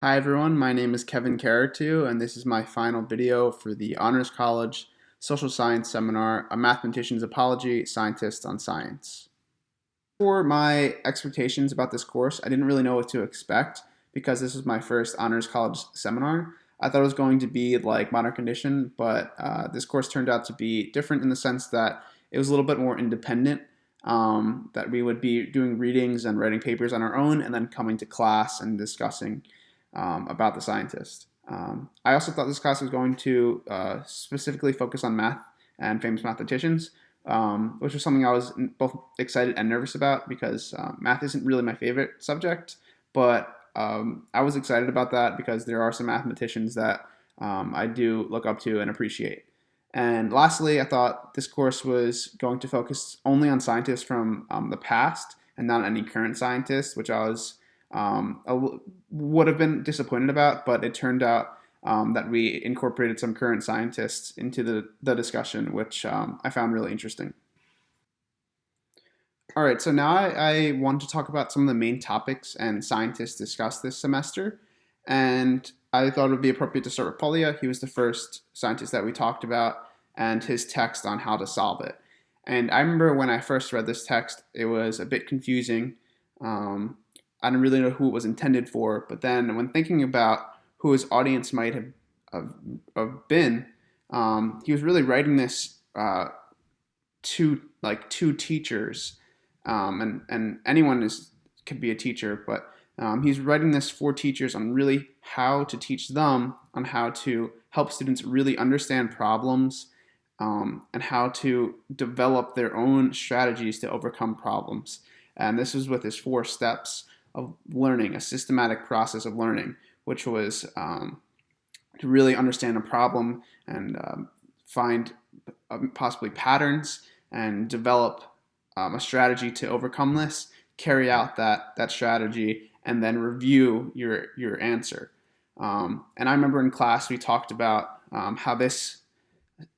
Hi everyone, my name is Kevin Carratu, and this is my final video for the Honors College Social Science Seminar, A Mathematician's Apology, Scientists on Science. For my expectations about this course, I didn't really know what to expect because this was my first Honors College seminar. I thought it was going to be like Modern Condition, but this course turned out to be different in the sense that it was a little bit more independent, that we would be doing readings and writing papers on our own and then coming to class and discussing about the scientist. I also thought this class was going to specifically focus on math and famous mathematicians, which was something I was both excited and nervous about because math isn't really my favorite subject, but I was excited about that because there are some mathematicians that I do look up to and appreciate. And lastly, I thought this course was going to focus only on scientists from the past and not any current scientists, which I was would have been disappointed about, but it turned out that we incorporated some current scientists into the discussion, which I found really interesting. All right, so now I want to talk about some of the main topics and scientists discussed this semester. And I thought it would be appropriate to start with Polya. He was the first scientist that we talked about, and his text on how to solve it. And I remember when I first read this text, it was a bit confusing. I didn't really know who it was intended for, but then when thinking about who his audience might have been, he was really writing this to teachers, and anyone could be a teacher, but he's writing this for teachers on really how to teach them on how to help students really understand problems, and how to develop their own strategies to overcome problems. And this is with his 4 steps of learning, a systematic process of learning, which was to really understand a problem and find possibly patterns and develop a strategy to overcome this, carry out that strategy, and then review your answer. And I remember in class we talked about how this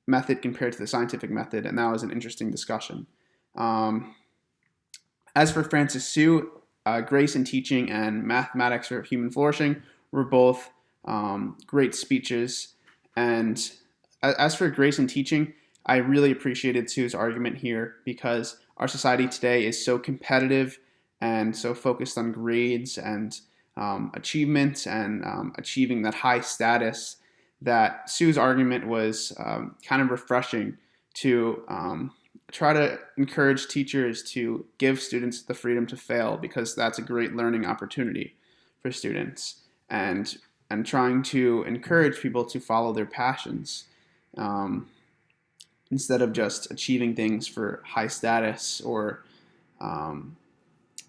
method compared to the scientific method, and that was an interesting discussion. As for Francis Sue, Grace in Teaching and Mathematics for Human Flourishing were both great speeches. And as for Grace in Teaching, I really appreciated Sue's argument here because our society today is so competitive and so focused on grades and achievements and achieving that high status that Sue's argument was kind of refreshing to try to encourage teachers to give students the freedom to fail because that's a great learning opportunity for students, and trying to encourage people to follow their passions, instead of just achieving things for high status, or and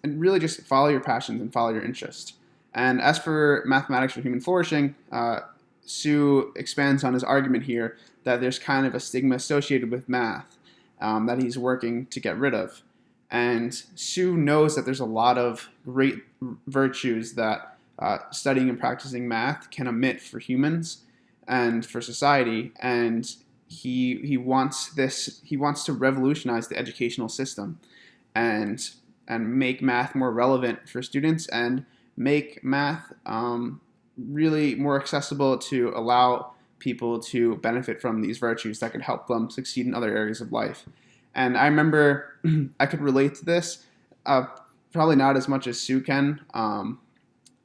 really just follow your passions and follow your interest. And as for Mathematics for Human Flourishing, Sue expands on his argument here that there's kind of a stigma associated with math, that he's working to get rid of. And Sue knows that there's a lot of great virtues that studying and practicing math can emit for humans and for society. And he wants this. He wants to revolutionize the educational system, and make math more relevant for students, and make math really more accessible to allow people to benefit from these virtues that could help them succeed in other areas of life. And I remember I could relate to this, probably not as much as Sue can,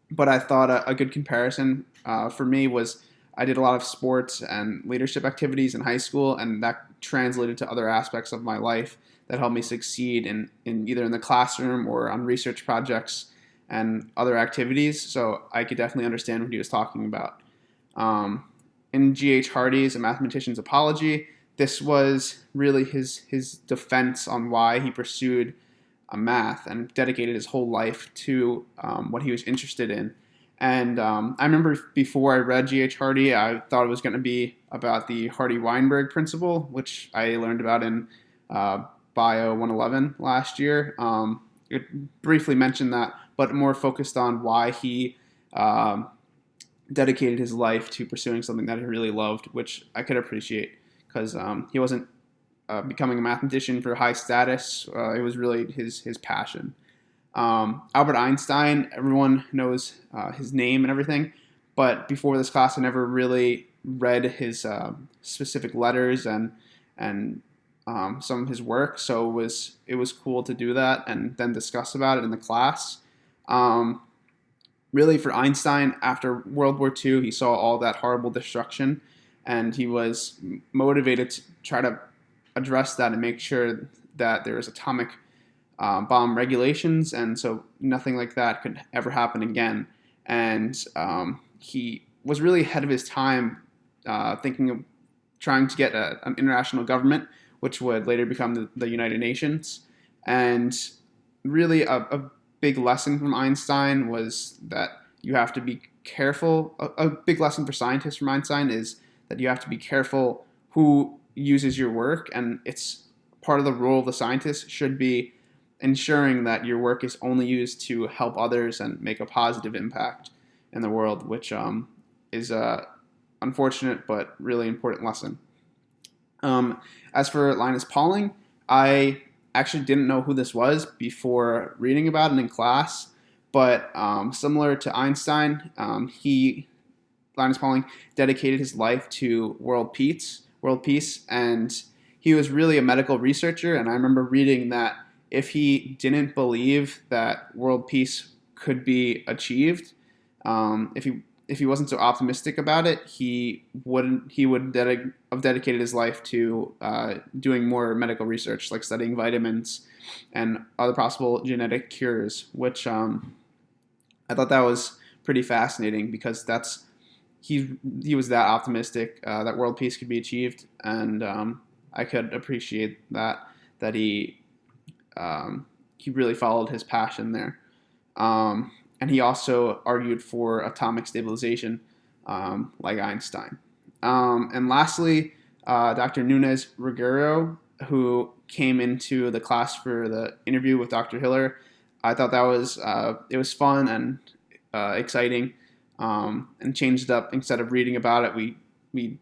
but I thought a good comparison for me was I did a lot of sports and leadership activities in high school, and that translated to other aspects of my life that helped me succeed in either in the classroom or on research projects and other activities. So I could definitely understand what he was talking about. In G.H. Hardy's A Mathematician's Apology, this was really his defense on why he pursued math and dedicated his whole life to what he was interested in. And I remember before I read G.H. Hardy, I thought it was going to be about the Hardy-Weinberg principle, which I learned about in Bio 111 last year. It briefly mentioned that, but more focused on why he dedicated his life to pursuing something that he really loved, which I could appreciate because he wasn't becoming a mathematician for high status. It was really his passion. Albert Einstein, everyone knows his name and everything, but before this class, I never really read his specific letters and some of his work. So it was cool to do that and then discuss about it in the class. Um, Really, for Einstein, after World War II, he saw all that horrible destruction, and he was motivated to try to address that and make sure that there was atomic bomb regulations, and so nothing like that could ever happen again. And he was really ahead of his time, thinking of trying to get an international government, which would later become the United Nations. And really, a big lesson from Einstein was that you have to be careful. A big lesson for scientists from Einstein is that you have to be careful who uses your work, and it's part of the role of the scientist should be ensuring that your work is only used to help others and make a positive impact in the world, which is a unfortunate but really important lesson. As for Linus Pauling, I actually didn't know who this was before reading about it in class, but similar to Einstein, Linus Pauling dedicated his life to world peace, and he was really a medical researcher. And I remember reading that if he didn't believe that world peace could be achieved, if he wasn't so optimistic about it, he would have dedicated his life to doing more medical research, like studying vitamins and other possible genetic cures, which I thought that was pretty fascinating because he was that optimistic that world peace could be achieved, and I could appreciate that he really followed his passion there. And he also argued for atomic stabilization, like Einstein. And lastly, Dr. Nunes Ruggiero, who came into the class for the interview with Dr. Hiller. I thought that it was fun and exciting, and changed up. Instead of reading about it, we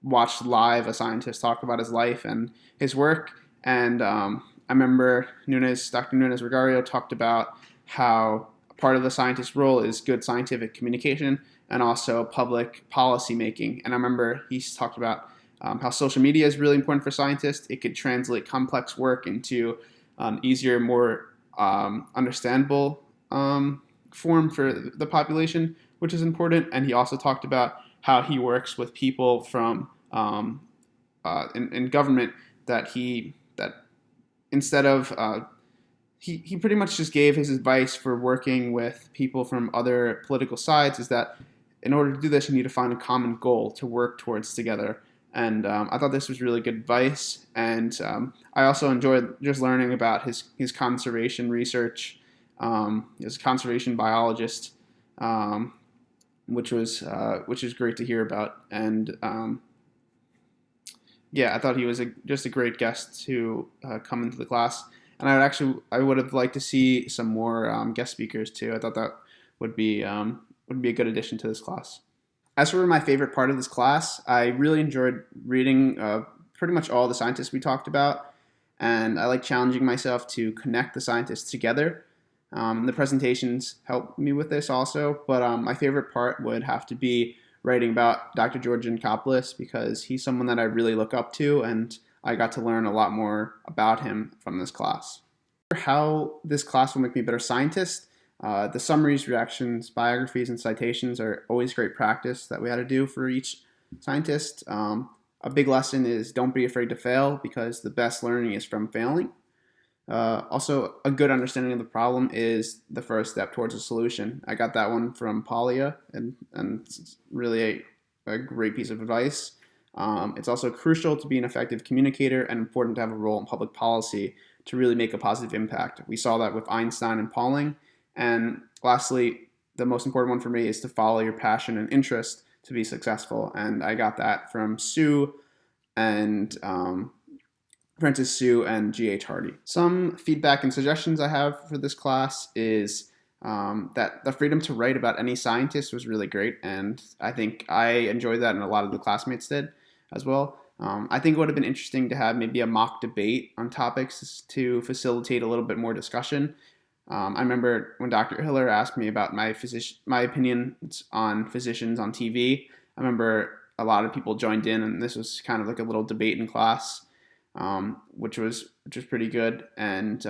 watched live a scientist talk about his life and his work. And I remember Dr. Nunes Ruggiero talked about how part of the scientist's role is good scientific communication and also public policy making. And I remember he talked about how social media is really important for scientists. It could translate complex work into easier, more understandable form for the population, which is important. And he also talked about how he works with people from in government that instead of he pretty much just gave his advice for working with people from other political sides is that in order to do this, you need to find a common goal to work towards together. And I thought this was really good advice. And I also enjoyed just learning about his conservation research. He's a conservation biologist, which is great to hear about. And I thought he was just a great guest to come into the class. And I would have liked to see some more guest speakers too. I thought that would be a good addition to this class. As for my favorite part of this class, I really enjoyed reading pretty much all the scientists we talked about, and I like challenging myself to connect the scientists together. The presentations helped me with this also, but my favorite part would have to be writing about Dr. George Yancopoulos because he's someone that I really look up to, and I got to learn a lot more about him from this class. How this class will make me a better scientist. The summaries, reactions, biographies, and citations are always great practice that we had to do for each scientist. A big lesson is don't be afraid to fail because the best learning is from failing. Also, a good understanding of the problem is the first step towards a solution. I got that one from Polya, and it's really a great piece of advice. It's also crucial to be an effective communicator and important to have a role in public policy to really make a positive impact. We saw that with Einstein and Pauling. And lastly, the most important one for me is to follow your passion and interest to be successful. And I got that from Sue and Francis Sue and G.H. Hardy. Some feedback and suggestions I have for this class is that the freedom to write about any scientist was really great. And I think I enjoyed that and a lot of the classmates did as well. I think it would have been interesting to have maybe a mock debate on topics to facilitate a little bit more discussion. I remember when Dr. Hiller asked me about my opinions on physicians on TV. I remember a lot of people joined in, and this was kind of like a little debate in class, which was pretty good. And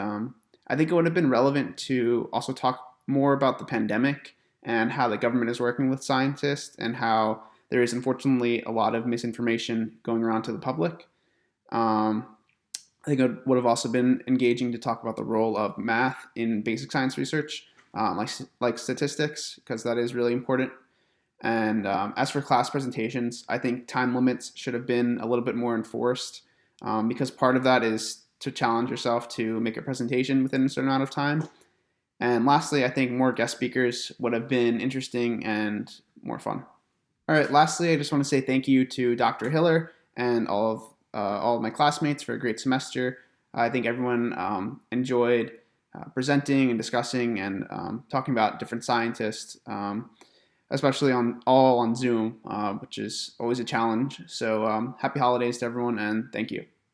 I think it would have been relevant to also talk more about the pandemic and how the government is working with scientists and how there is unfortunately a lot of misinformation going around to the public. Um, I think it would have also been engaging to talk about the role of math in basic science research, like statistics, because that is really important. And as for class presentations, I think time limits should have been a little bit more enforced, because part of that is to challenge yourself to make a presentation within a certain amount of time. And lastly, I think more guest speakers would have been interesting and more fun. All right. Lastly, I just want to say thank you to Dr. Hiller and all of my classmates for a great semester. I think everyone enjoyed presenting and discussing and talking about different scientists, especially all on Zoom, which is always a challenge. So happy holidays to everyone, and thank you.